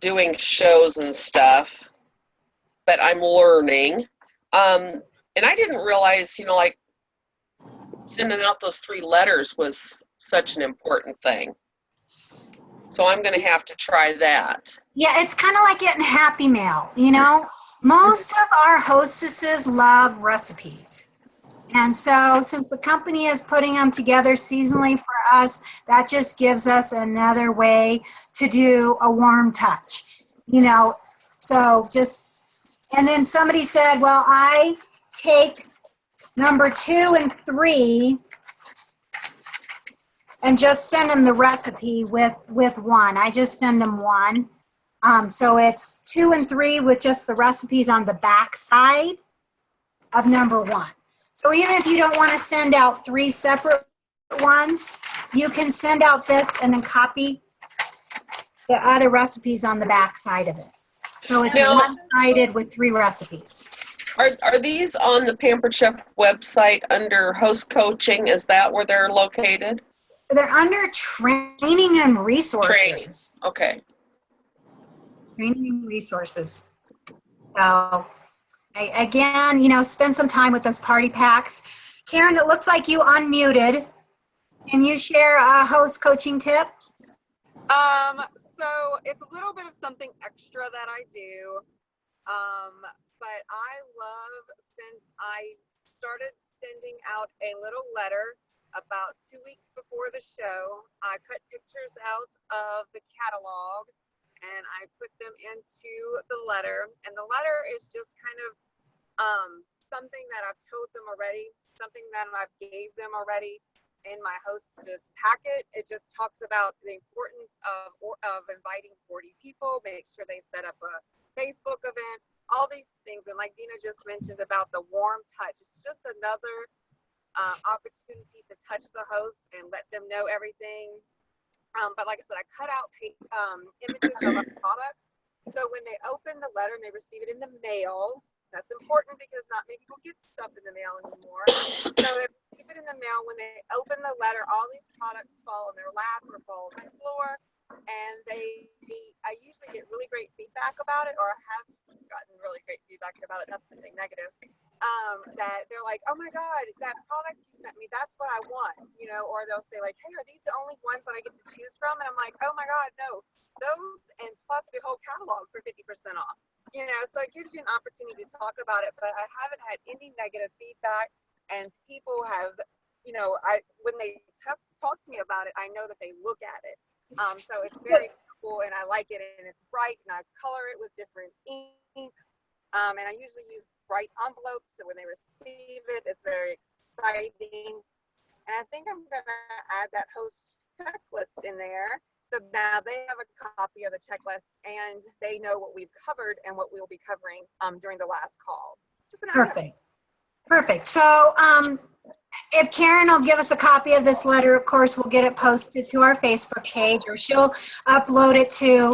doing shows and stuff, but I'm learning. And I didn't realize, like sending out those 3 letters was such an important thing. So I'm going to have to try that. Yeah, it's kind of like getting Happy Mail, you know? Most of our hostesses love recipes. And so since the company is putting them together seasonally for us, that just gives us another way to do a warm touch, you know? So and then somebody said, well, I take number 2 and 3 and just send them the recipe with 1. I just send them 1. So it's 2 and 3 with just the recipes on the back side of number 1. So even if you don't want to send out 3 separate ones, you can send out this and then copy the other recipes on the back side of it. So it's Now, one-sided with 3 recipes. Are these on the Pampered Chef website under host coaching? Is that where they're located? They're under training and resources. Okay. Training and resources. So again, you know, spend some time with those party packs. Karen, it looks like you unmuted. Can you share a host coaching tip? So it's a little bit of something extra that I do. But I love, since I started sending out a little letter about 2 weeks before the show, I cut pictures out of the catalog and I put them into the letter. And the letter is just kind of something that I've told them already, something that I've gave them already in my hostess packet. It just talks about the importance of inviting 40 people, make sure they set up a Facebook event, all these things. And like Deena just mentioned about the warm touch, it's just another opportunity to touch the host and let them know everything. But like I said, I cut out images of our products. So when they open the letter and they receive it in the mail, that's important because not many people get stuff in the mail anymore. So they receive it in the mail. When they open the letter, all these products fall in their lap or fall on the floor. And I usually get really great feedback about it, or I have gotten really great feedback about it, nothing negative. That they're like, oh my God, that product you sent me, that's what I want, you know, or they'll say like, hey, are these the only ones that I get to choose from? And I'm like, oh my God, no, those and plus the whole catalog for 50% off, you know, so it gives you an opportunity to talk about it. But I haven't had any negative feedback, and people have, you know, when they talk to me about it, I know that they look at it. So it's very cool and I like it, and it's bright, and I color it with different inks. And I usually use bright envelopes, so when they receive it, it's very exciting. And I think I'm going to add that host checklist in there. So now they have a copy of the checklist and they know what we've covered and what we'll be covering during the last call. Just an Perfect. Perfect. So if Karen will give us a copy of this letter, of course, we'll get it posted to our Facebook page, or she'll upload it to.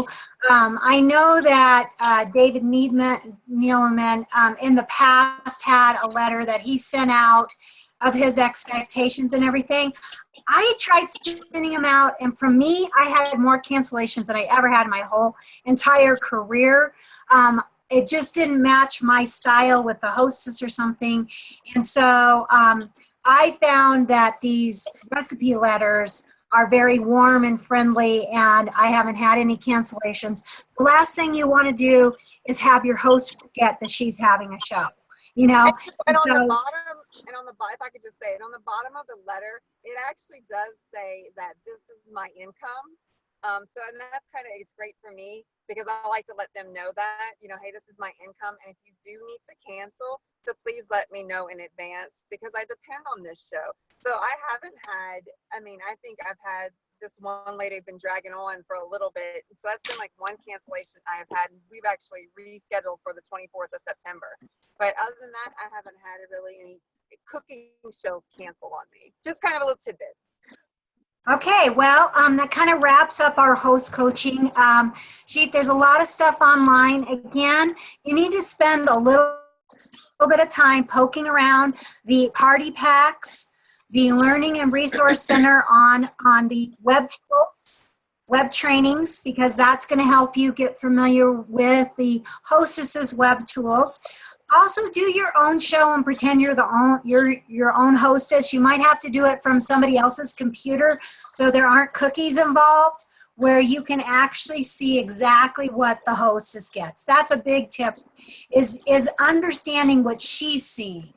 I know that David Needman in the past had a letter that he sent out of his expectations and everything. I tried sending them out, and for me, I had more cancellations than I ever had in my whole entire career. It just didn't match my style with the hostess or something. And so I found that these recipe letters are very warm and friendly, and I haven't had any cancellations. The last thing you want to do is have your host forget that she's having a show, you know? And on the bottom, if I could just say it, on the bottom of the letter, it actually does say that this is my income. And that's it's great for me because I like to let them know that, you know, hey, this is my income. And if you do need to cancel, so please let me know in advance because I depend on this show. So I haven't had, I think I've had this one lady been dragging on for a little bit. So that's been like one cancellation I have had. We've actually rescheduled for the 24th of September. But other than that, I haven't had really any cooking shows cancel on me. Just kind of a little tidbit. Okay, well, that kind of wraps up our host coaching sheet. There's a lot of stuff online. Again, you need to spend a little bit of time poking around the party packs, the Learning and Resource Center on the web tools, web trainings, because that's going to help you get familiar with the hostess's web tools. Also, do your own show and pretend you're your own hostess. You might have to do it from somebody else's computer so there aren't cookies involved where you can actually see exactly what the hostess gets. That's a big tip, is understanding what she's seeing.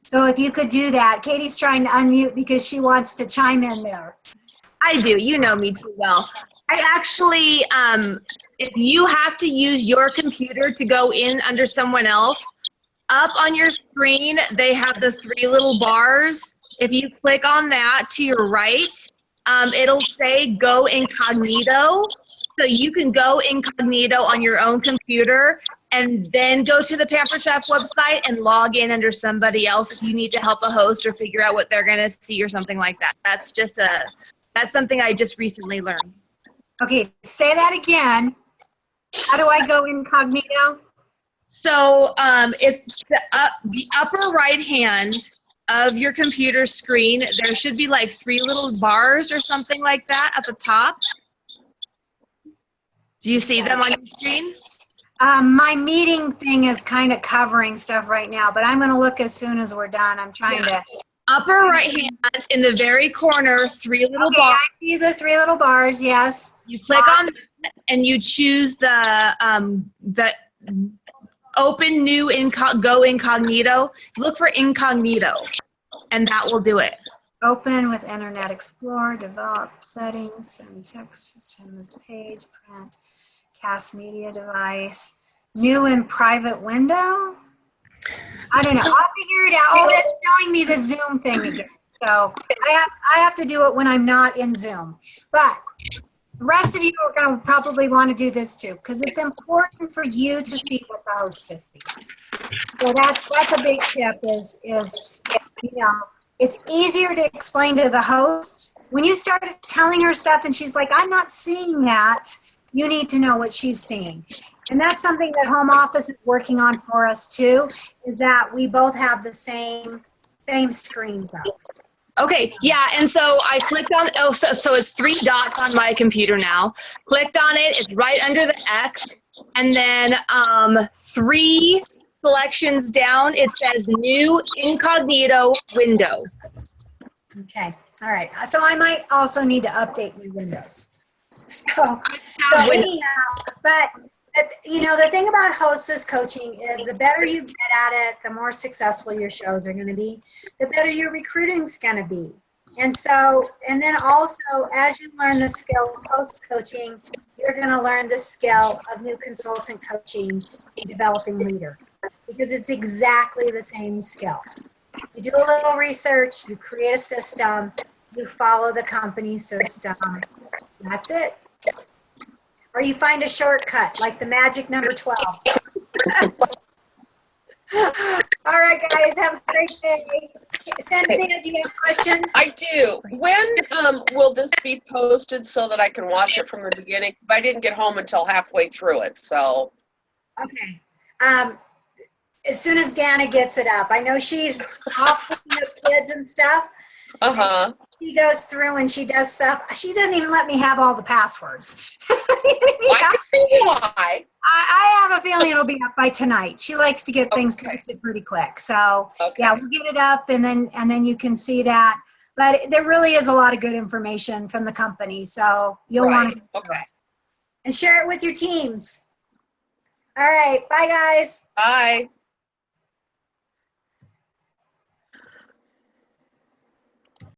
So if you could do that. Katie's trying to unmute because she wants to chime in there. I do. You know me too well. I actually, if you have to use your computer to go in under someone else, up on your screen, they have the 3 little bars. If you click on that to your right, it'll say go incognito. So you can go incognito on your own computer and then go to the Pampered Chef website and log in under somebody else if you need to help a host or figure out what they're going to see or something like that. That's something I just recently learned. Okay, say that again. How do I go incognito? So it's the upper right hand of your computer screen. There should be like 3 little bars or something like that at the top. Do you see them on your screen? My meeting thing is kind of covering stuff right now, but I'm going to look as soon as we're done. I'm trying to. Upper right hand in the very corner, 3 little Okay, bars. I see the 3 little bars, yes. You click on that and you choose the open new go incognito. Look for incognito and that will do it. Open with Internet Explorer, develop settings, send text from this page, print, cast media device, new and private window. I don't know. I'll figure it out. Oh, it's showing me the Zoom thing again. So I have to do it when I'm not in Zoom. But the rest of you are going to probably want to do this too, because it's important for you to see what the hostess sees. So that's a big tip is, you know, it's easier to explain to the host. When you start telling her stuff and she's like, I'm not seeing that, you need to know what she's seeing. And that's something that home office is working on for us too, is that we both have the same screens up. Okay, yeah, and so I clicked on, so it's 3 dots on my computer now. Clicked on it, it's right under the X, and then 3 selections down, it says new incognito window. Okay, all right. So I might also need to update my windows. So anyhow, but you know, the thing about hostess coaching is the better you get at it, the more successful your shows are going to be, the better your recruiting's going to be. And so, and then also, as you learn the skill of host coaching, you're going to learn the skill of new consultant coaching and developing leader, because it's exactly the same skill. You do a little research, you create a system, you follow the company system. That's it. Or you find a shortcut, like the magic number 12. All right, guys, have a great day. Santina, do you have questions? I do. When will this be posted so that I can watch it from the beginning? Because I didn't get home until halfway through it, so. Okay. As soon as Deena gets it up. I know she's off picking up kids and stuff. Uh-huh. She goes through and she does stuff. She doesn't even let me have all the passwords. I can see why. I have a feeling it'll be up by tonight. She likes to get things posted pretty quick. So yeah, we'll get it up and then you can see that. But there really is a lot of good information from the company. So you'll want to go through it. And share it with your teams. All right. Bye, guys. Bye.